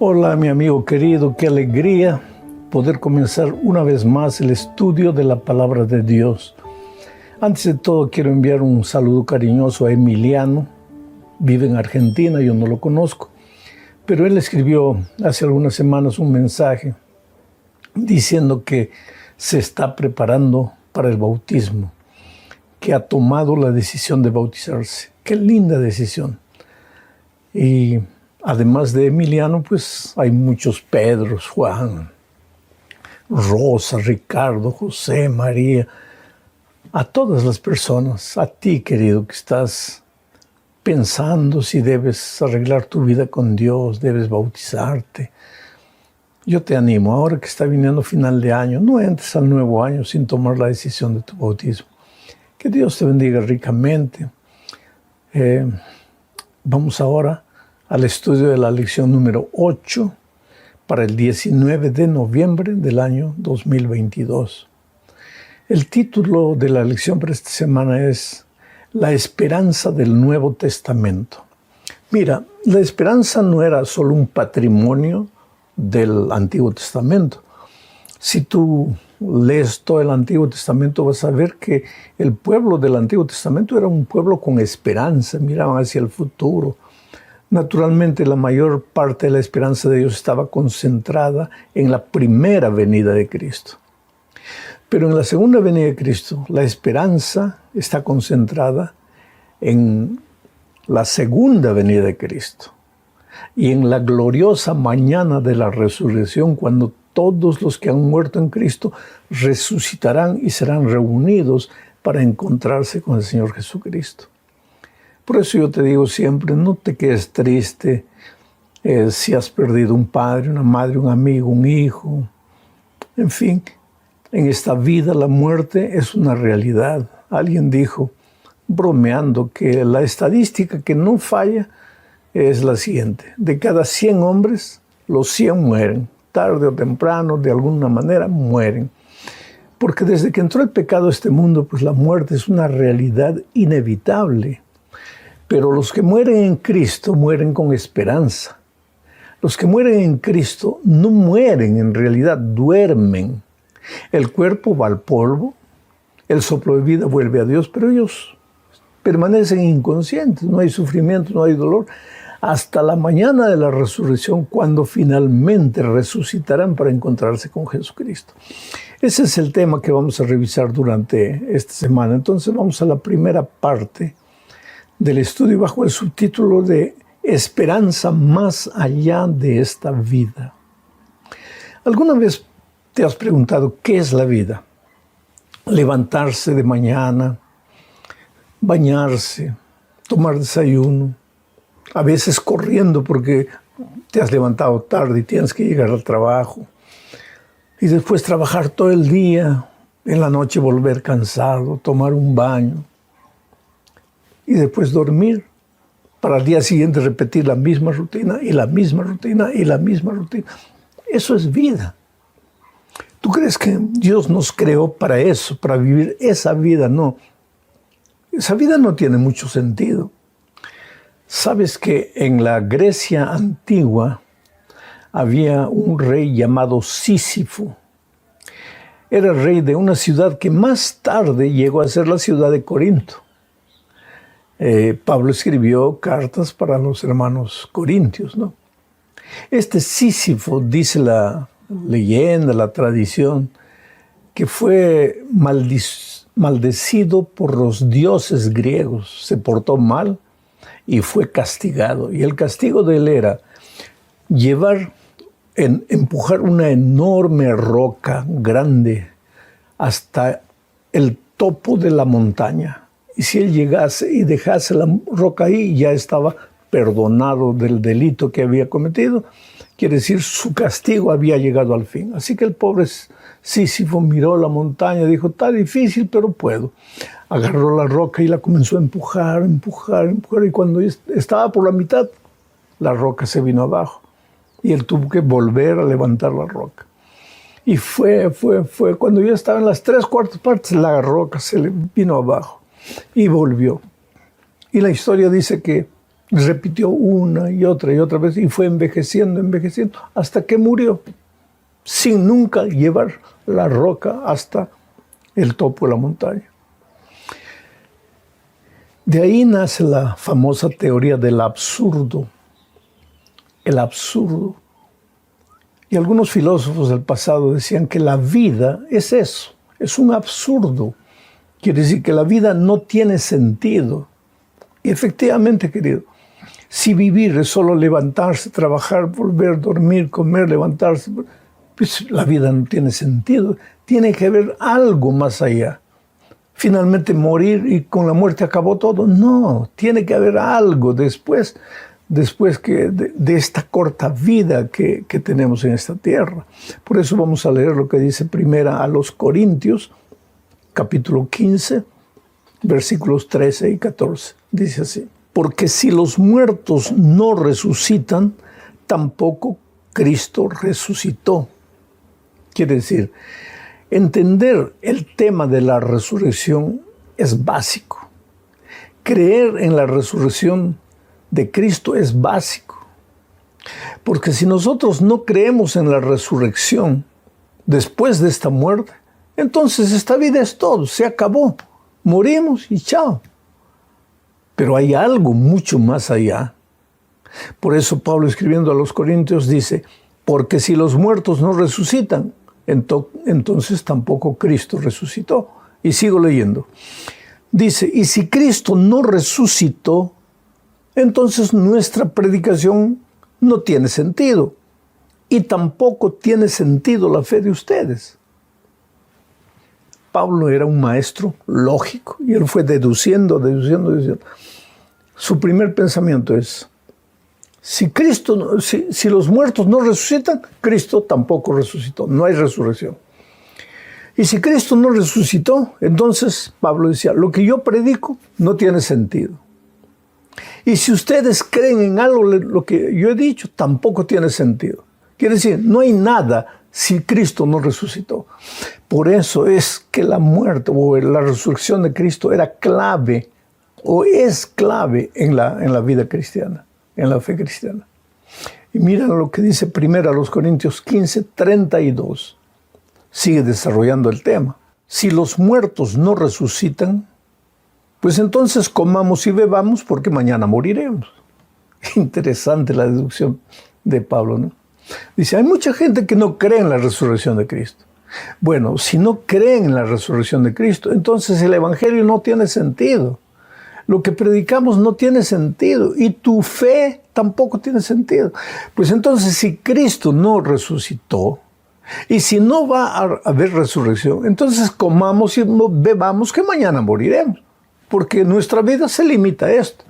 Hola, mi amigo querido, qué alegría poder comenzar una vez más el estudio de la palabra de Dios. Antes de todo, quiero enviar un saludo cariñoso a Emiliano. Vive en Argentina, yo no lo conozco, pero él escribió hace algunas semanas un mensaje diciendo que se está preparando para el bautismo, que ha tomado la decisión de bautizarse. Qué linda decisión. Y además de Emiliano, pues hay muchos Pedros, Juan, Rosa, Ricardo, José, María. A todas las personas, a ti, querido, que estás pensando si debes arreglar tu vida con Dios, debes bautizarte. Yo te animo, ahora que está viniendo final de año, no entres al nuevo año sin tomar la decisión de tu bautismo. Que Dios te bendiga ricamente. Vamos ahora al estudio de la lección número 8 para el 19 de noviembre del año 2022. El título de la lección para esta semana es La esperanza del Nuevo Testamento. Mira, la esperanza no era solo un patrimonio del Antiguo Testamento. Si tú lees todo el Antiguo Testamento, vas a ver que el pueblo del Antiguo Testamento era un pueblo con esperanza, miraban hacia el futuro. Naturalmente, la mayor parte de la esperanza de ellos estaba concentrada en la primera venida de Cristo. Pero en la segunda venida de Cristo, la esperanza está concentrada en la segunda venida de Cristo y en la gloriosa mañana de la resurrección, cuando todos los que han muerto en Cristo resucitarán y serán reunidos para encontrarse con el Señor Jesucristo. Por eso yo te digo siempre, no te quedes triste si has perdido un padre, una madre, un amigo, un hijo. En fin, en esta vida la muerte es una realidad. Alguien dijo, bromeando, que la estadística que no falla es la siguiente. De cada 100 hombres, los 100 mueren. Tarde o temprano, de alguna manera, mueren. Porque desde que entró el pecado a este mundo, pues la muerte es una realidad inevitable. Pero los que mueren en Cristo mueren con esperanza. Los que mueren en Cristo no mueren, en realidad duermen. El cuerpo va al polvo, el soplo de vida vuelve a Dios, pero ellos permanecen inconscientes, no hay sufrimiento, no hay dolor, hasta la mañana de la resurrección, cuando finalmente resucitarán para encontrarse con Jesucristo. Ese es el tema que vamos a revisar durante esta semana. Entonces vamos a la primera parte del estudio bajo el subtítulo de Esperanza más allá de esta vida. ¿Alguna vez te has preguntado qué es la vida? Levantarse de mañana, bañarse, tomar desayuno, a veces corriendo porque te has levantado tarde y tienes que llegar al trabajo, y después trabajar todo el día, en la noche volver cansado, tomar un baño, y después dormir, para al día siguiente repetir la misma rutina, y la misma rutina, y la misma rutina. Eso es vida. ¿Tú crees que Dios nos creó para eso, para vivir esa vida? No. Esa vida no tiene mucho sentido. Sabes que en la Grecia antigua había un rey llamado Sísifo. Era rey de una ciudad que más tarde llegó a ser la ciudad de Corinto. Pablo escribió cartas para los hermanos corintios, ¿no? Este Sísifo, dice la leyenda, la tradición, que fue maldecido por los dioses griegos. Se portó mal y fue castigado. Y el castigo de él era empujar una enorme roca grande hasta el topo de la montaña. Y si él llegase y dejase la roca ahí, ya estaba perdonado del delito que había cometido. Quiere decir, su castigo había llegado al fin. Así que el pobre Sísifo miró la montaña y dijo, está difícil, pero puedo. Agarró la roca y la comenzó a empujar. Y cuando estaba por la mitad, la roca se vino abajo. Y él tuvo que volver a levantar la roca. Y fue. Cuando ya estaba en las 3/4 partes, la roca se le vino abajo. Y volvió. Y la historia dice que Repitió una y otra vez y fue envejeciendo, hasta que murió, sin nunca llevar la roca hasta el topo de la montaña. De ahí nace la famosa teoría del absurdo. El absurdo. Y algunos filósofos del pasado decían que la vida es eso, es un absurdo. Quiere decir que la vida no tiene sentido. Y efectivamente, querido, si vivir es solo levantarse, trabajar, volver, dormir, comer, levantarse, pues la vida no tiene sentido. Tiene que haber algo más allá. Finalmente morir y con la muerte acabó todo. No, tiene que haber algo después que de esta corta vida que tenemos en esta tierra. Por eso vamos a leer lo que dice primera a los Corintios, capítulo 15, versículos 13 y 14. Dice así: porque si los muertos no resucitan, tampoco Cristo resucitó. Quiere decir, entender el tema de la resurrección es básico. Creer en la resurrección de Cristo es básico. Porque si nosotros no creemos en la resurrección después de esta muerte, entonces esta vida es todo, se acabó. Morimos y chao. Pero hay algo mucho más allá. Por eso Pablo, escribiendo a los Corintios, dice: porque si los muertos no resucitan, entonces tampoco Cristo resucitó. Y sigo leyendo. Dice: y si Cristo no resucitó, entonces nuestra predicación no tiene sentido. Y tampoco tiene sentido la fe de ustedes. Pablo era un maestro lógico y él fue deduciendo. Su primer pensamiento es: si los muertos no resucitan, Cristo tampoco resucitó. No hay resurrección. Y si Cristo no resucitó, entonces Pablo decía: lo que yo predico no tiene sentido. Y si ustedes creen en algo, lo que yo he dicho, tampoco tiene sentido. Quiere decir, no hay nada si Cristo no resucitó. Por eso es que la muerte o la resurrección de Cristo era clave o es clave en la vida cristiana, en la fe cristiana. Y miren lo que dice primero a los Corintios 15, 32. Sigue desarrollando el tema. Si los muertos no resucitan, pues entonces comamos y bebamos porque mañana moriremos. Interesante la deducción de Pablo, ¿no? Dice, hay mucha gente que no cree en la resurrección de Cristo. Bueno, si no creen en la resurrección de Cristo, entonces el evangelio no tiene sentido. Lo que predicamos no tiene sentido y tu fe tampoco tiene sentido. Pues entonces si Cristo no resucitó y si no va a haber resurrección, entonces comamos y bebamos que mañana moriremos. Porque nuestra vida se limita a esto.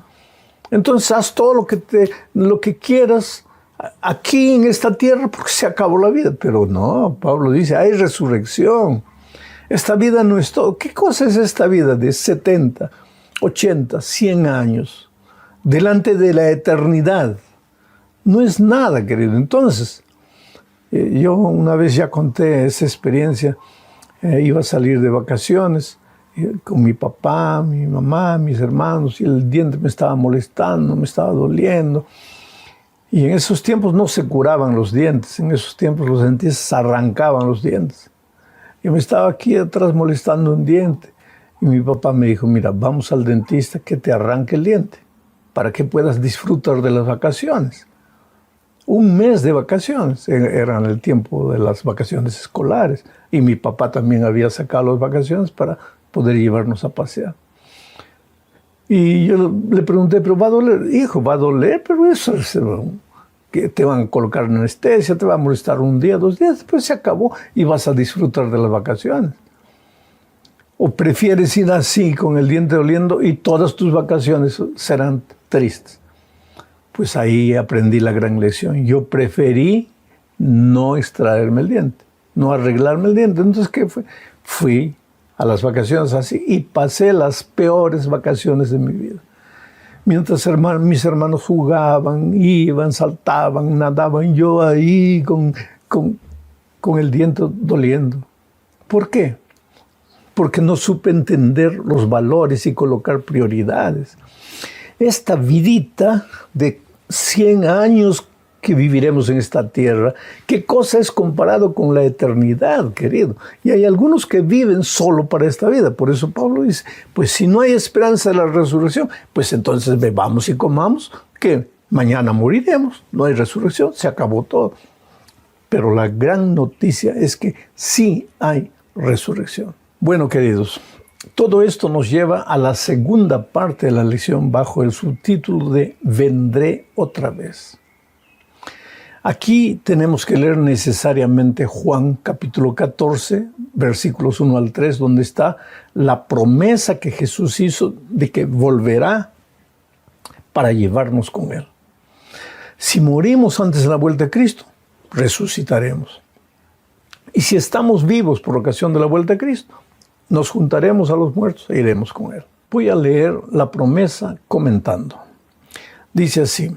Entonces haz todo lo que quieras aquí en esta tierra porque se acabó la vida. Pero no, Pablo dice, hay resurrección. Esta vida no es todo. ¿Qué cosa es esta vida de 70, 80, 100 años? Delante de la eternidad. No es nada, querido. Entonces, yo una vez ya conté esa experiencia. Iba a salir de vacaciones con mi papá, mi mamá, mis hermanos, y el diente me estaba molestando, me estaba doliendo. Y en esos tiempos no se curaban los dientes, en esos tiempos los dentistas arrancaban los dientes. Y me estaba aquí atrás molestando un diente. Y mi papá me dijo, mira, vamos al dentista que te arranque el diente, para que puedas disfrutar de las vacaciones. Un mes de vacaciones, eran el tiempo de las vacaciones escolares. Y mi papá también había sacado las vacaciones para poder llevarnos a pasear. Y yo le pregunté, pero va a doler, hijo, va a doler, pero eso es que te van a colocar anestesia, te va a molestar un día, 2 días, después se acabó y vas a disfrutar de las vacaciones. ¿O prefieres ir así con el diente doliendo y todas tus vacaciones serán tristes? Pues ahí aprendí la gran lección. Yo preferí no extraerme el diente, no arreglarme el diente. Entonces, ¿qué fue? Fui a las vacaciones así y pasé las peores vacaciones de mi vida. Mientras mis hermanos jugaban, iban, saltaban, nadaban, yo ahí con el diente doliendo. ¿Por qué? Porque no supe entender los valores y colocar prioridades. esta vidita de 100 años que viviremos en esta tierra, ¿qué cosa es comparado con la eternidad, querido? Y hay algunos que viven solo para esta vida. Por eso Pablo dice, pues si no hay esperanza de la resurrección, pues entonces bebamos y comamos, que mañana moriremos, no hay resurrección, se acabó todo. Pero la gran noticia es que sí hay resurrección. Bueno, queridos, todo esto nos lleva a la segunda parte de la lección bajo el subtítulo de Vendré otra vez. Aquí tenemos que leer necesariamente Juan capítulo 14, versículos 1 al 3, donde está la promesa que Jesús hizo de que volverá para llevarnos con Él. Si morimos antes de la vuelta de Cristo, resucitaremos. Y si estamos vivos por ocasión de la vuelta de Cristo, nos juntaremos a los muertos e iremos con Él. Voy a leer la promesa comentando. Dice así: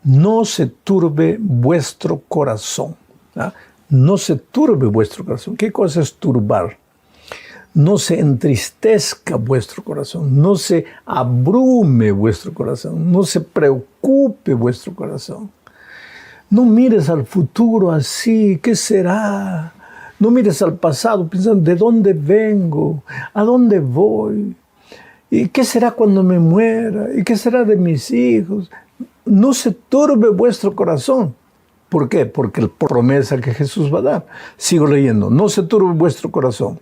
no se turbe vuestro corazón. ¿Ah? No se turbe vuestro corazón. ¿Qué cosa es turbar? No se entristezca vuestro corazón. No se abrume vuestro corazón. No se preocupe vuestro corazón. No mires al futuro así. ¿Qué será? No mires al pasado pensando, ¿de dónde vengo? ¿A dónde voy? ¿Y qué será cuando me muera? ¿Y qué será de mis hijos? No se turbe vuestro corazón. ¿Por qué? Porque la promesa que Jesús va a dar. Sigo leyendo. No se turbe vuestro corazón.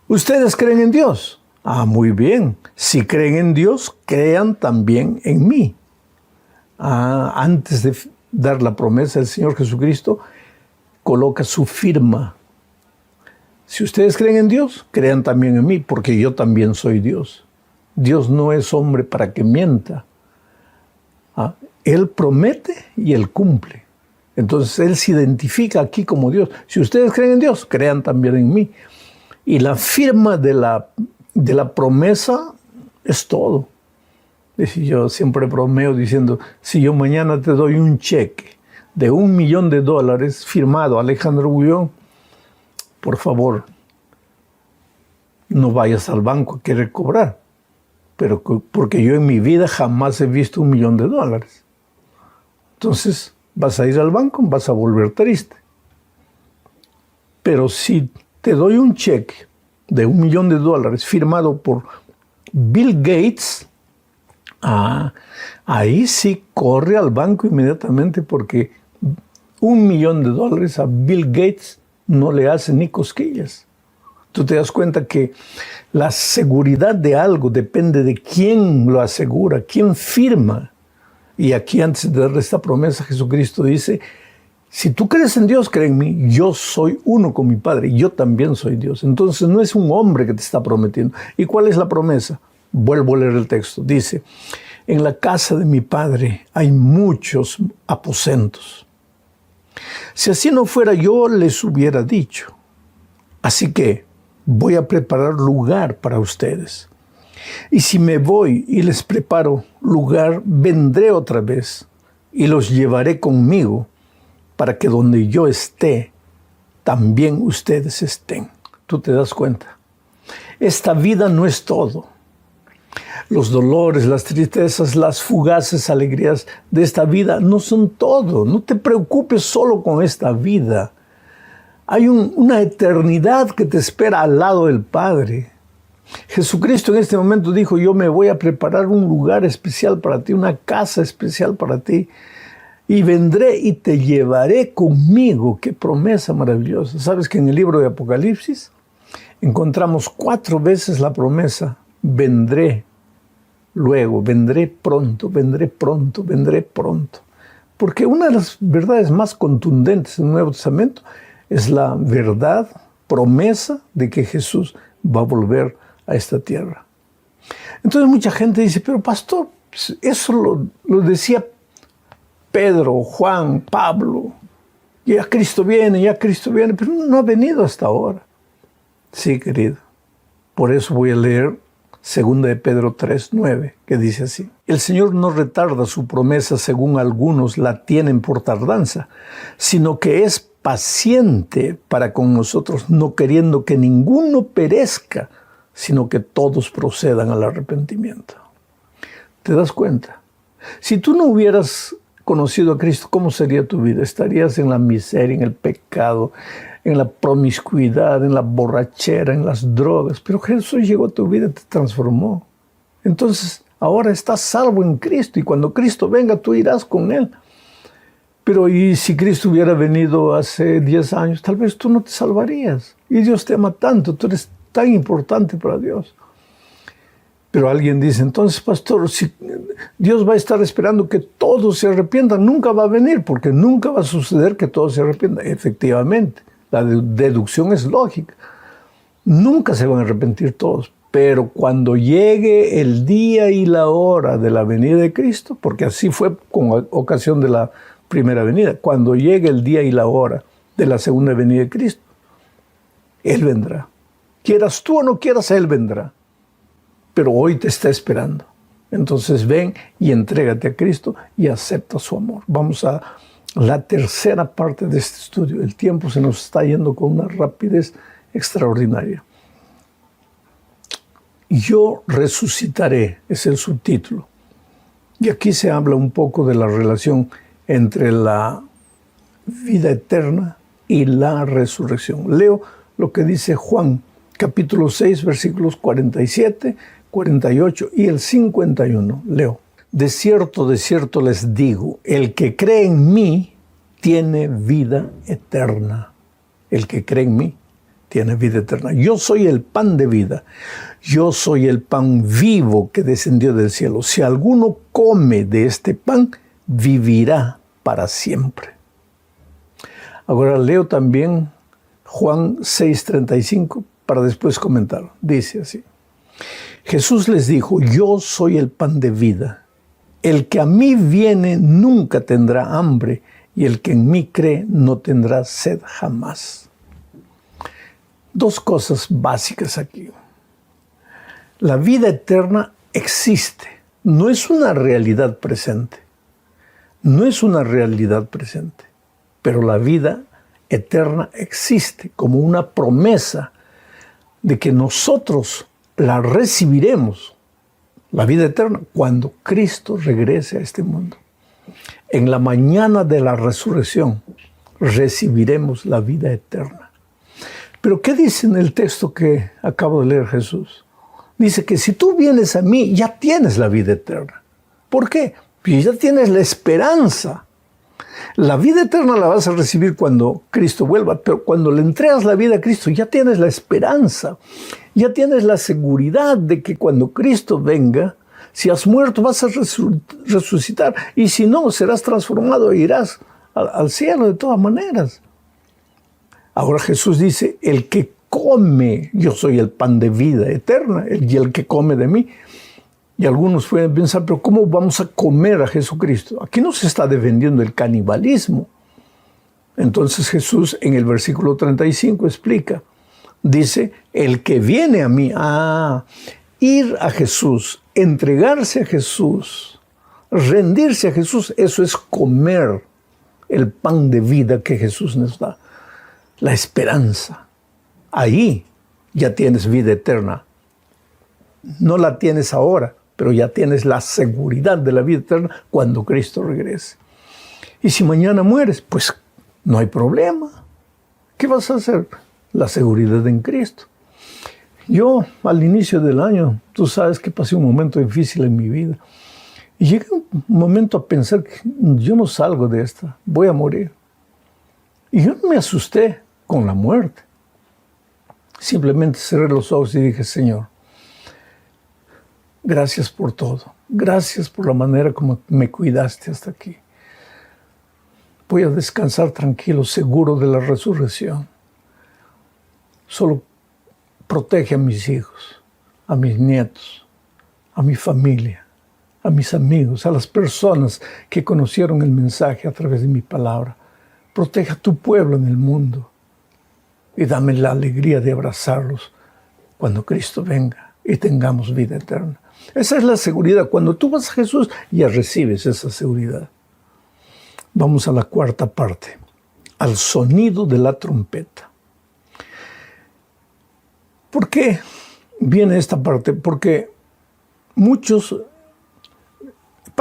¿Ustedes creen en Dios? Ah, muy bien. Si creen en Dios, crean también en mí. Antes de dar la promesa, el Señor Jesucristo coloca su firma. Si ustedes creen en Dios, crean también en mí, porque yo también soy Dios. Dios no es hombre para que mienta. Él promete y Él cumple. Entonces Él se identifica aquí como Dios. Si ustedes creen en Dios, crean también en mí. Y la firma de la promesa es todo. Yo siempre bromeo diciendo, si yo mañana te doy un cheque de $1.000.000 firmado Alejandro Bullón, por favor, no vayas al banco a querer cobrar. Porque yo en mi vida jamás he visto $1.000.000. Entonces, vas a ir al banco, vas a volver triste. Pero si te doy un cheque de $1.000.000 firmado por Bill Gates, ahí sí corre al banco inmediatamente, porque $1.000.000 a Bill Gates no le hace ni cosquillas. Tú te das cuenta que la seguridad de algo depende de quién lo asegura, quién firma. Y aquí, antes de darle esta promesa, Jesucristo dice, si tú crees en Dios, cree en mí. Yo soy uno con mi Padre y yo también soy Dios. Entonces no es un hombre que te está prometiendo. ¿Y cuál es la promesa? Vuelvo a leer el texto. Dice, en la casa de mi Padre hay muchos aposentos. Si así no fuera, yo les hubiera dicho. Así que voy a preparar lugar para ustedes. Y si me voy y les preparo lugar, vendré otra vez y los llevaré conmigo para que donde yo esté, también ustedes estén. ¿Tú te das cuenta? Esta vida no es todo. Los dolores, las tristezas, las fugaces alegrías de esta vida no son todo. No te preocupes solo con esta vida. Hay una eternidad que te espera al lado del Padre. Jesucristo en este momento dijo, yo me voy a preparar un lugar especial para ti, una casa especial para ti, y vendré y te llevaré conmigo. ¡Qué promesa maravillosa! ¿Sabes que en el libro de Apocalipsis encontramos 4 veces la promesa, vendré luego, vendré pronto, vendré pronto, vendré pronto? Porque una de las verdades más contundentes en el Nuevo Testamento es la verdad, promesa de que Jesús va a volver a esta tierra. Entonces mucha gente dice, pero pastor, eso lo decía Pedro, Juan, Pablo, ya Cristo viene, pero no ha venido hasta ahora. Sí, querido. Por eso voy a leer 2 de Pedro 3:9, que dice así. El Señor no retarda su promesa según algunos la tienen por tardanza, sino que es paciente para con nosotros, no queriendo que ninguno perezca, sino que todos procedan al arrepentimiento. ¿Te das cuenta? Si tú no hubieras conocido a Cristo, ¿cómo sería tu vida? Estarías en la miseria, en el pecado, en la promiscuidad, en la borrachera, en las drogas. Pero Jesús llegó a tu vida y te transformó. Entonces, ahora estás salvo en Cristo y cuando Cristo venga, tú irás con Él. Pero ¿y si Cristo hubiera venido hace 10 años? Tal vez tú no te salvarías. Y Dios te ama tanto, tú eres tan importante para Dios. Pero alguien dice, entonces, pastor, si Dios va a estar esperando que todos se arrepientan, nunca va a venir, porque nunca va a suceder que todos se arrepientan. Efectivamente, la deducción es lógica. Nunca se van a arrepentir todos, pero cuando llegue el día y la hora de la venida de Cristo, porque así fue con ocasión de la primera venida, cuando llegue el día y la hora de la segunda venida de Cristo, Él vendrá. Quieras tú o no quieras, Él vendrá. Pero hoy te está esperando. Entonces ven y entrégate a Cristo y acepta su amor. Vamos a la tercera parte de este estudio. El tiempo se nos está yendo con una rapidez extraordinaria. Yo resucitaré, es el subtítulo. Y aquí se habla un poco de la relación entre la vida eterna y la resurrección. Leo lo que dice Juan, capítulo 6, versículos 47, 48 y el 51. Leo. De cierto les digo, el que cree en mí tiene vida eterna. El que cree en mí tiene vida eterna. Yo soy el pan de vida. Yo soy el pan vivo que descendió del cielo. Si alguno come de este pan, vivirá para siempre. Ahora leo también Juan 6:35 para después comentarlo. Dice así. Jesús les dijo, yo soy el pan de vida. El que a mí viene nunca tendrá hambre y el que en mí cree no tendrá sed jamás. Dos cosas básicas aquí. La vida eterna existe, no es una realidad presente. No es una realidad presente, pero la vida eterna existe como una promesa de que nosotros la recibiremos, la vida eterna, cuando Cristo regrese a este mundo. En la mañana de la resurrección recibiremos la vida eterna. Pero ¿qué dice en el texto que acabo de leer Jesús? Dice que si tú vienes a mí, ya tienes la vida eterna. ¿Por qué? Porque ya tienes la esperanza. La vida eterna la vas a recibir cuando Cristo vuelva, pero cuando le entregas la vida a Cristo ya tienes la esperanza, ya tienes la seguridad de que cuando Cristo venga, si has muerto vas a resucitar y si no, serás transformado e irás al cielo de todas maneras. Ahora Jesús dice, el que come, yo soy el pan de vida eterna, y el que come de mí. Y algunos pueden pensar, pero ¿cómo vamos a comer a Jesucristo? Aquí no se está defendiendo el canibalismo. Entonces Jesús en el versículo 35 explica, dice, el que viene a mí, ir a Jesús, entregarse a Jesús, rendirse a Jesús, eso es comer el pan de vida que Jesús nos da, la esperanza. Ahí ya tienes vida eterna. No la tienes ahora, pero ya tienes la seguridad de la vida eterna cuando Cristo regrese. Y si mañana mueres, pues no hay problema. ¿Qué vas a hacer? La seguridad en Cristo. Yo, al inicio del año, tú sabes que pasé un momento difícil en mi vida. Y llegué un momento a pensar que yo no salgo de esta, voy a morir. Y yo no me asusté con la muerte. Simplemente cerré los ojos y dije, Señor, gracias por todo. Gracias por la manera como me cuidaste hasta aquí. Voy a descansar tranquilo, seguro de la resurrección. Solo protege a mis hijos, a mis nietos, a mi familia, a mis amigos, a las personas que conocieron el mensaje a través de mi palabra. Protege a tu pueblo en el mundo y dame la alegría de abrazarlos cuando Cristo venga y tengamos vida eterna. Esa es la seguridad. Cuando tú vas a Jesús, ya recibes esa seguridad. Vamos a la cuarta parte, al sonido de la trompeta. ¿Por qué viene esta parte? Porque muchos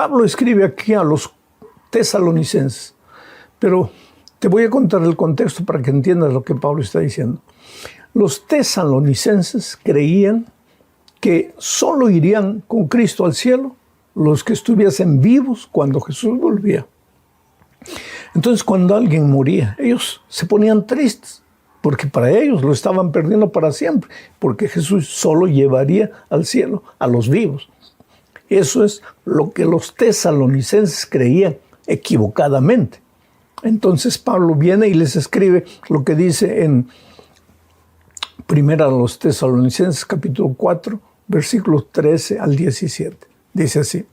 Pablo escribe aquí a los tesalonicenses, pero te voy a contar el contexto para que entiendas lo que Pablo está diciendo. Los tesalonicenses creían que solo irían con Cristo al cielo los que estuviesen vivos cuando Jesús volvía. Entonces, cuando alguien moría, ellos se ponían tristes, porque para ellos lo estaban perdiendo para siempre, porque Jesús solo llevaría al cielo a los vivos. Eso es lo que los tesalonicenses creían equivocadamente. Entonces Pablo viene y les escribe lo que dice en 1 Tesalonicenses capítulo 4, versículos 13 al 17. Dice así: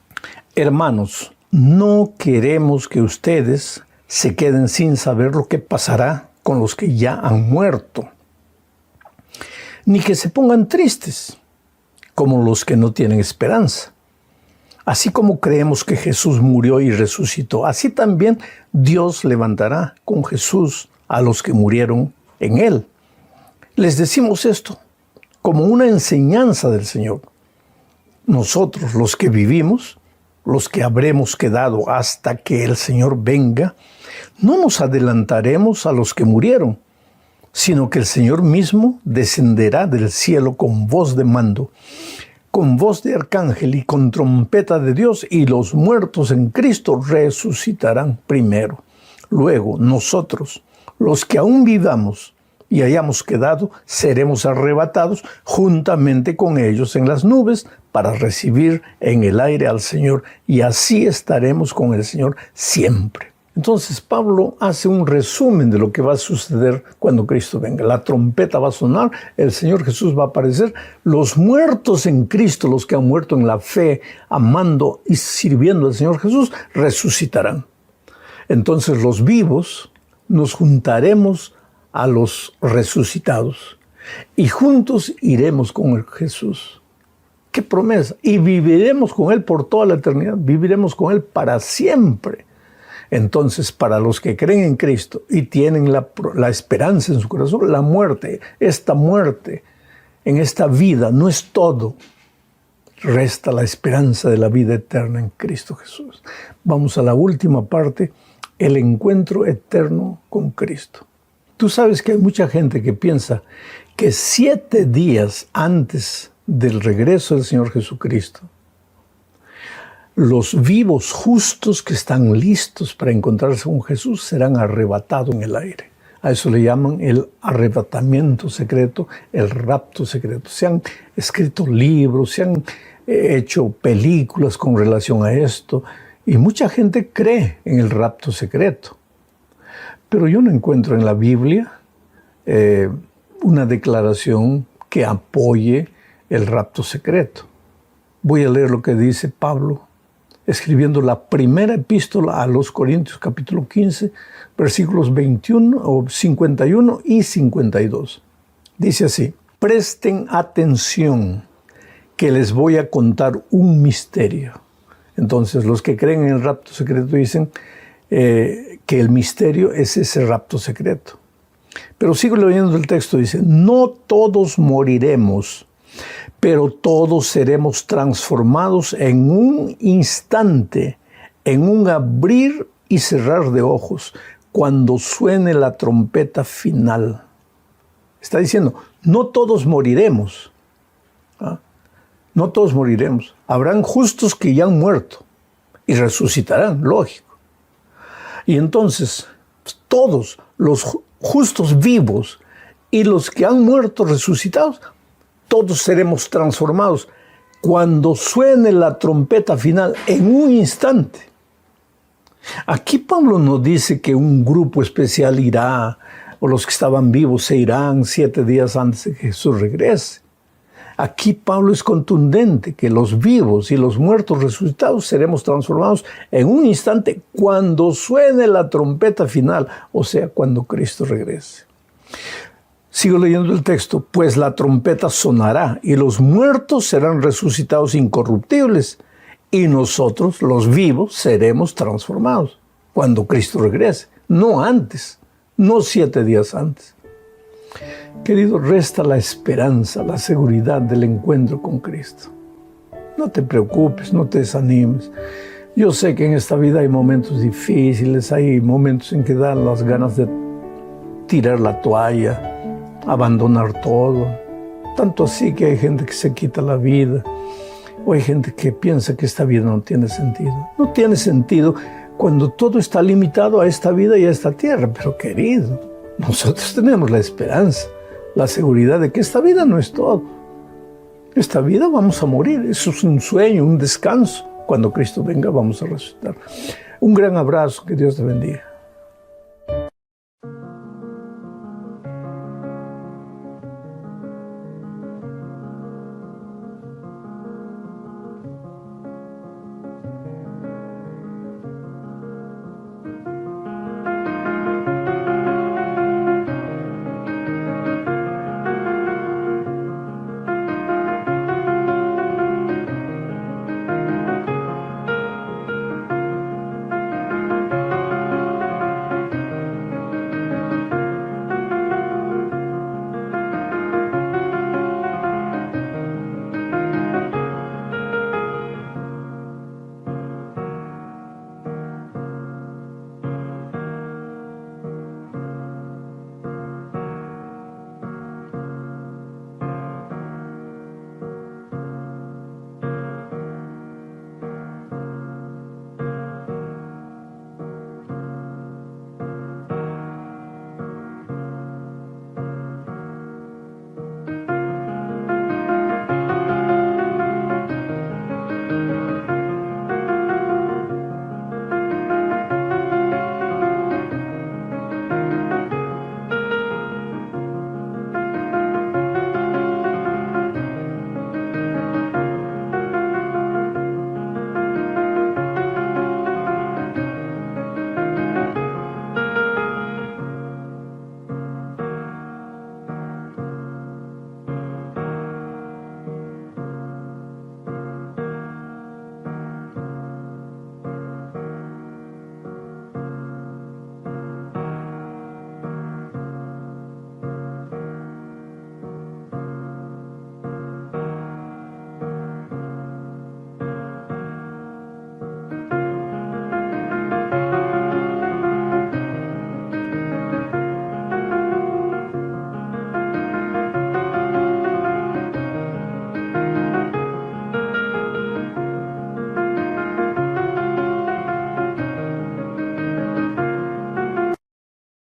hermanos, no queremos que ustedes se queden sin saber lo que pasará con los que ya han muerto, ni que se pongan tristes como los que no tienen esperanza. Así como creemos que Jesús murió y resucitó, así también Dios levantará con Jesús a los que murieron en Él. Les decimos esto como una enseñanza del Señor. Nosotros, los que vivimos, los que habremos quedado hasta que el Señor venga, no nos adelantaremos a los que murieron, sino que el Señor mismo descenderá del cielo con voz de mando, con voz de arcángel y con trompeta de Dios, y los muertos en Cristo resucitarán primero. Luego nosotros, los que aún vivamos y hayamos quedado, seremos arrebatados juntamente con ellos en las nubes para recibir en el aire al Señor, y así estaremos con el Señor siempre. Entonces Pablo hace un resumen de lo que va a suceder cuando Cristo venga. La trompeta va a sonar, el Señor Jesús va a aparecer, los muertos en Cristo, los que han muerto en la fe, amando y sirviendo al Señor Jesús, resucitarán. Entonces los vivos nos juntaremos a los resucitados y juntos iremos con Jesús. ¡Qué promesa! Y viviremos con Él por toda la eternidad, viviremos con Él para siempre. Entonces, para los que creen en Cristo y tienen la esperanza en su corazón, la muerte, esta muerte en esta vida no es todo. Resta la esperanza de la vida eterna en Cristo Jesús. Vamos a la última parte, el encuentro eterno con Cristo. Tú sabes que hay mucha gente que piensa que 7 días antes del regreso del Señor Jesucristo, los vivos justos que están listos para encontrarse con Jesús serán arrebatados en el aire. A eso le llaman el arrebatamiento secreto, el rapto secreto. Se han escrito libros, se han hecho películas con relación a esto, y mucha gente cree en el rapto secreto. Pero yo no encuentro en la Biblia una declaración que apoye el rapto secreto. Voy a leer lo que dice Pablo escribiendo la primera epístola a los Corintios, capítulo 15, versículos 51 y 52. Dice así: presten atención, que les voy a contar un misterio. Entonces, los que creen en el rapto secreto dicen que el misterio es ese rapto secreto. Pero sigo leyendo el texto, dice: no todos moriremos, pero todos seremos transformados en un instante, en un abrir y cerrar de ojos, cuando suene la trompeta final. Está diciendo, no todos moriremos. ¿Ah? No todos moriremos. Habrán justos que ya han muerto y resucitarán, lógico. Y entonces, todos los justos vivos y los que han muerto resucitados, todos seremos transformados cuando suene la trompeta final en un instante. Aquí Pablo no dice que un grupo especial irá, o los que estaban vivos se irán 7 días antes de que Jesús regrese. Aquí Pablo es contundente que los vivos y los muertos resucitados seremos transformados en un instante cuando suene la trompeta final, o sea, cuando Cristo regrese. Sigo leyendo el texto: pues la trompeta sonará y los muertos serán resucitados incorruptibles y nosotros, los vivos, seremos transformados cuando Cristo regrese, no antes, no 7 días antes. Querido, resta la esperanza, la seguridad del encuentro con Cristo. No te preocupes, no te desanimes. Yo sé que en esta vida hay momentos difíciles, hay momentos en que dan las ganas de tirar la toalla, abandonar todo. Tanto así que hay gente que se quita la vida, o hay gente que piensa que esta vida no tiene sentido. No tiene sentido cuando todo está limitado a esta vida y a esta tierra. Pero querido, nosotros tenemos la esperanza, la seguridad de que esta vida no es todo. Esta vida vamos a morir, eso es un sueño, un descanso. Cuando Cristo venga vamos a resucitar. Un gran abrazo, que Dios te bendiga.